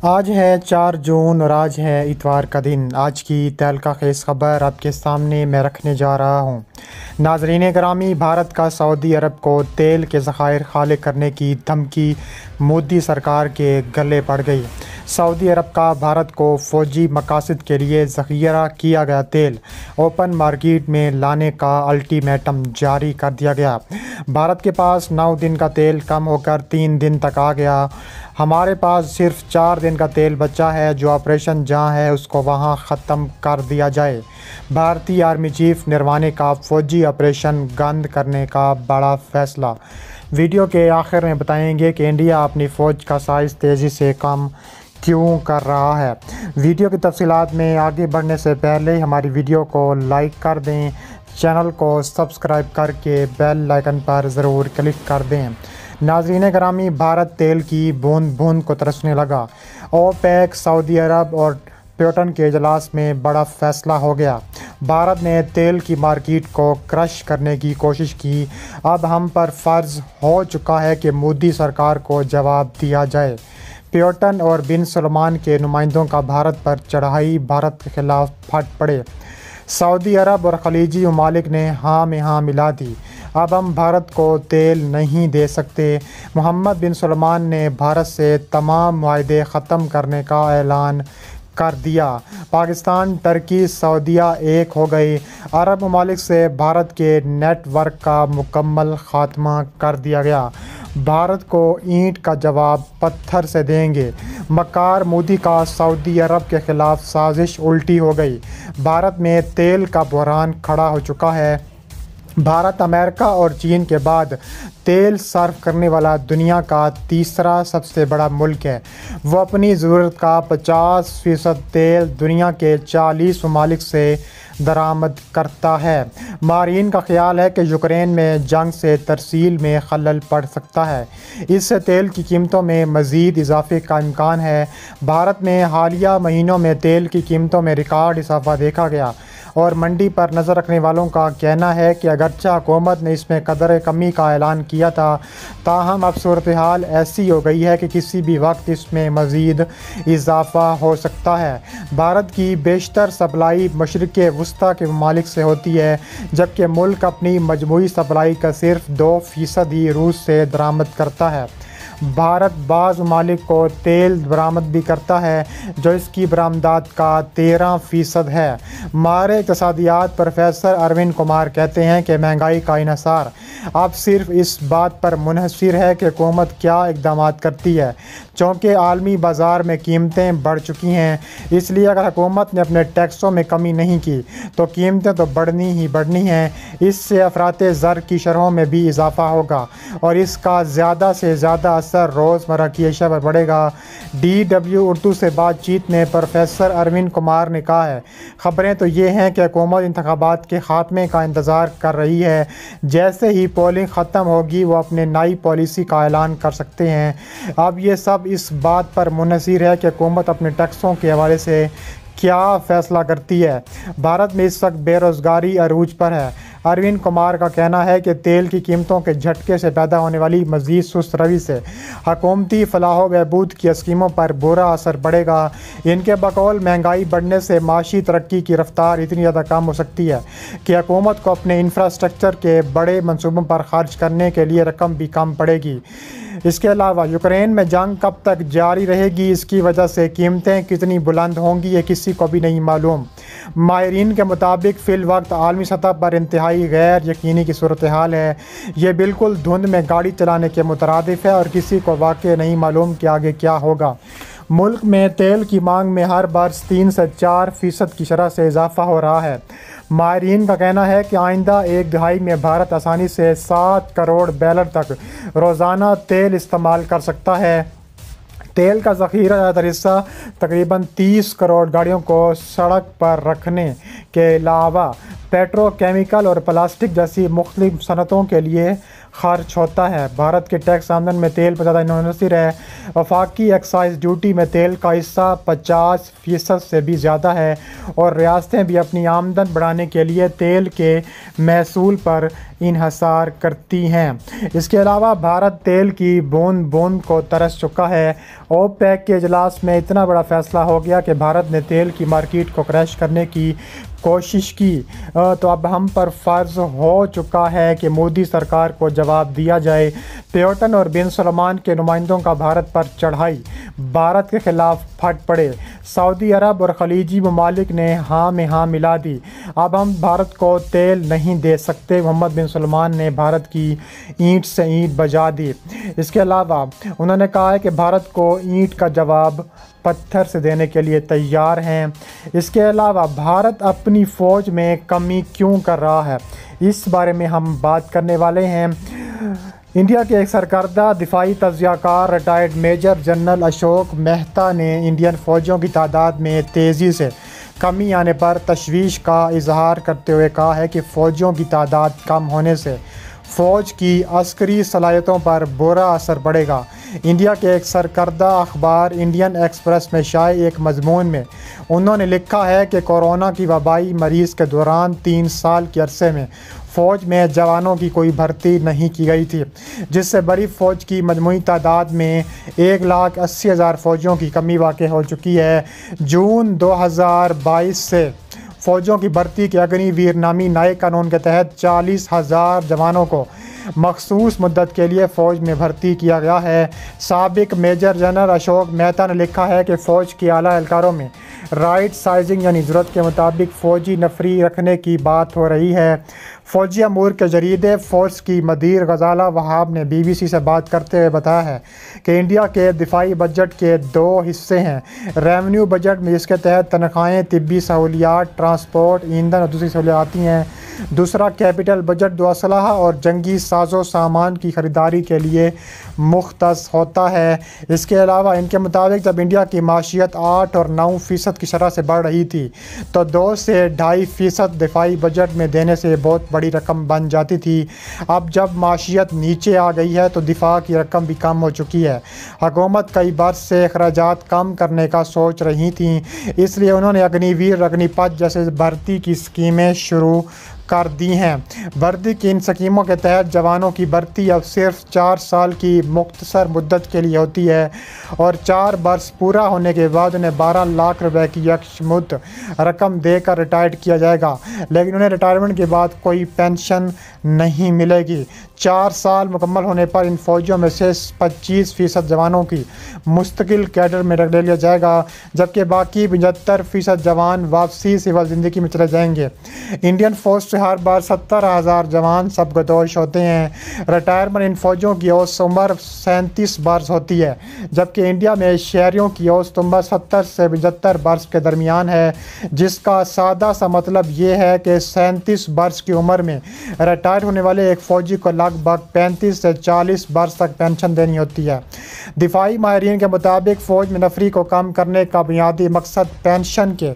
आज है 4 जून और आज है इतवार का दिन। आज की तहलका खेज़ ख़बर आपके सामने मैं रखने जा रहा हूँ। नाज़रीन गिरामी, भारत का सऊदी अरब को तेल के ज़खायर खाली करने की धमकी मोदी सरकार के गले पड़ गई। सऊदी अरब का भारत को फ़ौजी मकासद के लिए ज़ख़ीरा किया गया तेल ओपन मार्केट में लाने का अल्टीमेटम जारी कर दिया गया। भारत के पास 9 दिन का तेल कम होकर 3 दिन तक आ गया। हमारे पास सिर्फ 4 दिन का तेल बचा है। जो ऑपरेशन जहाँ है उसको वहाँ ख़त्म कर दिया जाए। भारतीय आर्मी चीफ नरवाने का फ़ौजी ऑपरेशन बंद करने का बड़ा फ़ैसला। वीडियो के आखिर में बताएंगे कि इंडिया अपनी फ़ौज का साइज़ तेज़ी से कम क्यों कर रहा है। वीडियो की तफसीलात में आगे बढ़ने से पहले हमारी वीडियो को लाइक कर दें, चैनल को सब्सक्राइब करके बेल आइकन पर ज़रूर क्लिक कर दें। नाज़रीन गिरामी, भारत तेल की बूंद बूंद को तरसने लगा। ओपेक, सऊदी अरब और प्यूटन के इजलास में बड़ा फ़ैसला हो गया। भारत ने तेल की मार्केट को क्रश करने की कोशिश की। अब हम पर फ़र्ज़ हो चुका है कि मोदी सरकार को जवाब दिया जाए। प्यूटन और बिन सलमान के नुमाइंदों का भारत पर चढ़ाई भारत के ख़िलाफ़ फट पड़े। सऊदी अरब और खलीजी ममालिक ने हाँ में हाँ मिला दी। अब हम भारत को तेल नहीं दे सकते। मोहम्मद बिन सलमान ने भारत से तमाम मुआहदे ख़त्म करने का ऐलान कर दिया। पाकिस्तान, टर्की, सऊदीया एक हो गए। अरब ममालिक से भारत के नेटवर्क का मुकम्मल ख़ात्मा कर दिया गया। भारत को ईंट का जवाब पत्थर से देंगे। मक्कार मोदी का सऊदी अरब के ख़िलाफ़ साजिश उल्टी हो गई। भारत में तेल का बहरान खड़ा हो चुका है। भारत अमेरिका और चीन के बाद तेल सर्व करने वाला दुनिया का तीसरा सबसे बड़ा मुल्क है। वो अपनी ज़रूरत का 50% तेल दुनिया के 40 ममालिक से दरामद करता है। मारीन का ख्याल है कि यूक्रेन में जंग से तरसील में खलल पड़ सकता है। इससे तेल की कीमतों में मज़ीद इजाफे का इम्कान है। भारत में हालिया महीनों में तेल की कीमतों में रिकॉर्ड इजाफा देखा गया और मंडी पर नज़र रखने वालों का कहना है कि अगरचे हुकूमत ने इसमें कदर कमी का ऐलान किया था, ताहम अब सूरत हाल ऐसी हो गई है कि किसी भी वक्त इसमें मज़ीद इजाफा हो सकता है। भारत की बेशतर सप्लाई मशरिक़ वस्ता के ममालिक से होती है, जबकि मुल्क अपनी मजमूई सप्लाई का सिर्फ 2% ही रूस से दरामद करता है। भारत बाज़ ममालिक को तेल बरामद भी करता है जो इसकी बरामदात का 13% है। माहिर इक़्तिसादियात प्रोफेसर अरविंद कुमार कहते हैं कि महंगाई का इन्हिसार अब सिर्फ इस बात पर मुनहसर है कि हुकूमत क्या इक़दाम करती है। चूँकि आलमी बाज़ार में कीमतें बढ़ चुकी हैं, इसलिए अगर हुकूमत ने अपने टैक्सों में कमी नहीं की तो कीमतें तो बढ़नी ही बढ़नी हैं। इससे अफराते ज़र की शरहों में भी इजाफा होगा और इसका ज़्यादा से ज़्यादा असर रोज़मर्रा की अशिया पर पड़ेगा। DW उर्दू से बातचीत में प्रोफेसर अरविंद कुमार ने कहा है, ख़बरें तो ये हैं कि हुकूमत इंतखाबात के ख़ात्मे का इंतज़ार कर रही है। जैसे ही पोलिंग ख़त्म होगी वो अपने नई पॉलिसी का ऐलान कर सकते हैं। अब ये सब इस बात पर मुनहसर है कि हुकूमत अपने टैक्सों के हवाले से क्या फ़ैसला करती है। भारत में इस वक्त बेरोज़गारी अरूज पर है। अरविंद कुमार का कहना है कि तेल की कीमतों के झटके से पैदा होने वाली मज़ीद सुस्त रवि से हुकूमती फलाह बहबूद की स्कीमों पर बुरा असर पड़ेगा। इनके बकौल महंगाई बढ़ने से माशी तरक्की की रफ्तार इतनी ज़्यादा कम हो सकती है कि हुकूमत को अपने इंफ्रास्ट्रक्चर के बड़े मनसूबों पर खर्च करने के लिए रकम भी कम पड़ेगी। इसके अलावा यूक्रेन में जंग कब तक जारी रहेगी, इसकी वजह से कीमतें कितनी बुलंद होंगी, ये किसी को भी नहीं मालूम। माहिरीन के मुताबिक फ़िल वक्त आलमी सतह पर इंतहाई गैर यकीनी की सूरत हाल है। ये बिल्कुल धुंध में गाड़ी चलाने के मुतरादिफ है और किसी को वाक़ई नहीं मालूम कि आगे क्या होगा। मुल्क में तेल की मांग में हर बरस 3 से 4% की शरह से इजाफा हो रहा है। माहिरीन का कहना है कि आइंदा एक दहाई में भारत आसानी से 7 करोड़ बैरल तक रोज़ाना तेल इस्तेमाल कर सकता है। तेल का ज़ख़ीरा ज़्यादातर हिस्सा तकरीबन 30 करोड़ गाड़ियों को सड़क पर रखने के अलावा पेट्रोकेमिकल और प्लास्टिक जैसी मुख्तलिफ सनतों के लिए खर्च होता है। भारत के टैक्स आमदन में तेल पर ज़्यादा मुनहसर है। वफाकी एक्साइज ड्यूटी में तेल का हिस्सा 50% से भी ज़्यादा है और रियासतें भी अपनी आमदन बढ़ाने के लिए तेल के महसूल पर इन्हसार करती हैं। इसके अलावा भारत तेल की बूंद बूंद को तरस चुका है। ओपेक के इजलास में इतना बड़ा फैसला हो गया कि भारत ने तेल की मार्केट को क्रैश करने की कोशिश की। तो अब हम पर फ़र्ज़ हो चुका है कि मोदी सरकार को जवाब दिया जाए। प्यूटन और बिन सलमान के नुमाइंदों का भारत पर चढ़ाई, भारत के ख़िलाफ़ फट पड़े। सऊदी अरब और खलीजी ममालिक ने हाँ में हाँ मिला दी। अब हम भारत को तेल नहीं दे सकते। मोहम्मद बिन सलमान ने भारत की ईंट से ईंट बजा दी। इसके अलावा उन्होंने कहा है कि भारत को ईंट का जवाब पत्थर से देने के लिए तैयार हैं। इसके अलावा भारत अपनी फ़ौज में कमी क्यों कर रहा है, इस बारे में हम बात करने वाले हैं। इंडिया के एक सरकर्दा दिफाई तज्ज़ियाकार retired major general Ashok Mehta ने इंडियन फ़ौजियों की तादाद में तेज़ी से कमी आने पर तशवीश का इजहार करते हुए कहा है कि फ़ौजियों की तादाद कम होने से फ़ौज की अस्करी सलाहियतों पर बुरा असर पड़ेगा। इंडिया के एक सरकर्दा अखबार इंडियन एक्सप्रेस में शाये एक मजमून में उन्होंने लिखा है कि कोरोना की वबाई मरीज़ के दौरान 3 साल के अरसे में फ़ौज में जवानों की कोई भर्ती नहीं की गई थी, जिससे बड़ी फ़ौज की मजमूई तादाद में 1,80,000 फ़ौजियों की कमी वाक़ हो चुकी है। जून 2022 से फ़ौजियों की भर्ती के अग्निवीर नामी नए कानून के तहत 40,000 जवानों को मखसूस मुद्दत के लिए फ़ौज में भर्ती किया गया है। साबिक मेजर जनरल अशोक मेहता ने लिखा है कि फ़ौज के आला एहलकारों में राइट साइजिंग यानी ज़रूरत के मुताबिक फ़ौजी नफरी रखने की बात हो रही है। फ़ौजी अमूर के जरीदे फ़ोर्स की मदीर गज़ाला वहाब ने BBC से बात करते हुए बताया है कि इंडिया के दिफाई बजट के 2 हिस्से हैं। रेवेन्यू बजट में जिसके तहत तनख्वाहें, तिब्बी सहूलियात, ट्रांसपोर्ट, ईंधन और दूसरी सहूलियात आती हैं। दूसरा कैपिटल बजट जो असलहा और जंगी साजो सामान की ख़रीदारी के लिए मुख्तस होता है। इसके अलावा इनके मुताबिक जब इंडिया की माशियत 8 और 9% की शरह से बढ़ रही थी तो 2 से 2.5% दिफाई बजट में देने से बहुत बड़ी रकम बन जाती थी। अब जब माशियत नीचे आ गई है तो दिफा की रकम भी कम हो चुकी है। हुकूमत कई बरस से अखराजात कम करने का सोच रही थी, इसलिए उन्होंने अग्निवीर, अग्निपथ जैसे भर्ती की स्कीमें शुरू कर दी हैं। भर्ती की इन स्कीमों के तहत जवानों की भर्ती अब सिर्फ 4 साल की मुख्तसर मुद्दत के लिए होती है और 4 बरस पूरा होने के बाद उन्हें 12 लाख रुपए की यकमुश्त रकम देकर रिटायर्ड किया जाएगा, लेकिन उन्हें रिटायरमेंट के बाद कोई पेंशन नहीं मिलेगी। 4 साल मुकम्मल होने पर इन फ़ौजियों में से 25% जवानों की मुस्तकिल कैडर में रख लिया जाएगा, जबकि बाकी 75% जवान वापसी सिविल ज़िंदगी में चले जाएंगे। इंडियन फ़ौज से हर बार 70,000 जवान सबकदोश होते हैं। रिटायरमेंट इन फ़ौजियों की औसत उम्र 37 बरस होती है, जबकि इंडिया में शहरियों की औसत उम्र 70 से 75 बरस के दरमियान है, जिसका सादा सा मतलब ये है कि 37 बरस की उम्र में रिटायर होने वाले एक फ़ौजी को लगभग 35 से 40 बरस तक पेंशन देनी होती है। दिफाई माहिरीन के मुताबिक फ़ौज में नफरी को कम करने का बुनियादी मकसद पेंशन के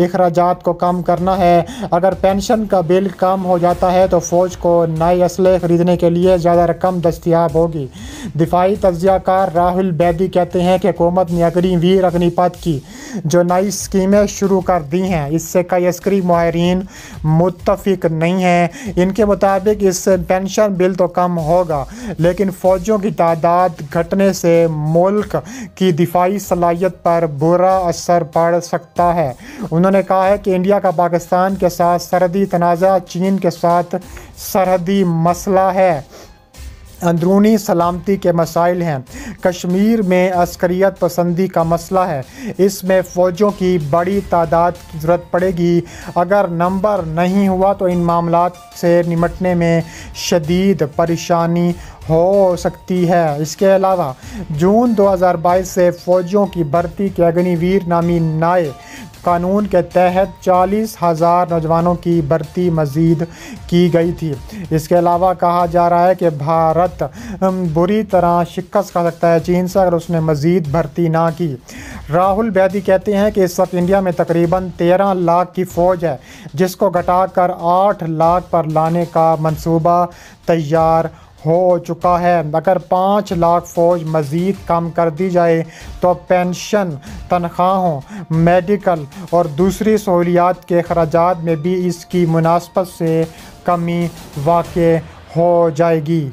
अखराजात को कम करना है। अगर पेंशन का बिल कम हो जाता है तो फ़ौज को नए असले ख़रीदने के लिए ज़्यादा रकम दस्तियाब होगी। दिफाई तज्ज़ियाकार राहुल बैदी कहते हैं कि हुकूमत ने अग्निवीर, अग्निपथ की जो नई स्कीमें शुरू कर दी हैं, इससे कई अस्करी माहिरीन मुत्तफ़िक नहीं हैं। इनके मुताबिक इससे पेंशन बिल तो कम होगा, लेकिन फ़ौजियों की तादाद घटने से मुल्क की दिफाई सलाहियत पर बुरा असर पड़ सकता है। उन्होंने कहा है कि इंडिया का पाकिस्तान के साथ सरहदी तनाज़ा, चीन के साथ सरहदी मसला है, अंदरूनी सलामती के मसाइल हैं, कश्मीर में अस्करियत पसंदी का मसला है, इसमें फ़ौजियों की बड़ी तादाद की ज़रूरत पड़ेगी। अगर नंबर नहीं हुआ तो इन मामलात से निपटने में शदीद परेशानी हो सकती है। इसके अलावा जून 2022 से फ़ौजियों की भर्ती के अग्निवीर नामी नए कानून के तहत 40,000 नौजवानों की भर्ती मज़ीद की गई थी। इसके अलावा कहा जा रहा है कि भारत बुरी तरह शिकस्त खा सकता है चीन से अगर उसने मज़ीद भर्ती ना की। राहुल बैदी कहते हैं कि इस वक्त इंडिया में तकरीबन 13 लाख की फ़ौज है, जिसको घटाकर 8 लाख पर लाने का मंसूबा तैयार हो चुका है। अगर 5 लाख फ़ौज मज़ीद कम कर दी जाए तो पेंशन, तनख्वाहों, मेडिकल और दूसरी सहूलियात के अखराजात में भी इसकी मुनासबत से कमी वाक़ हो जाएगी।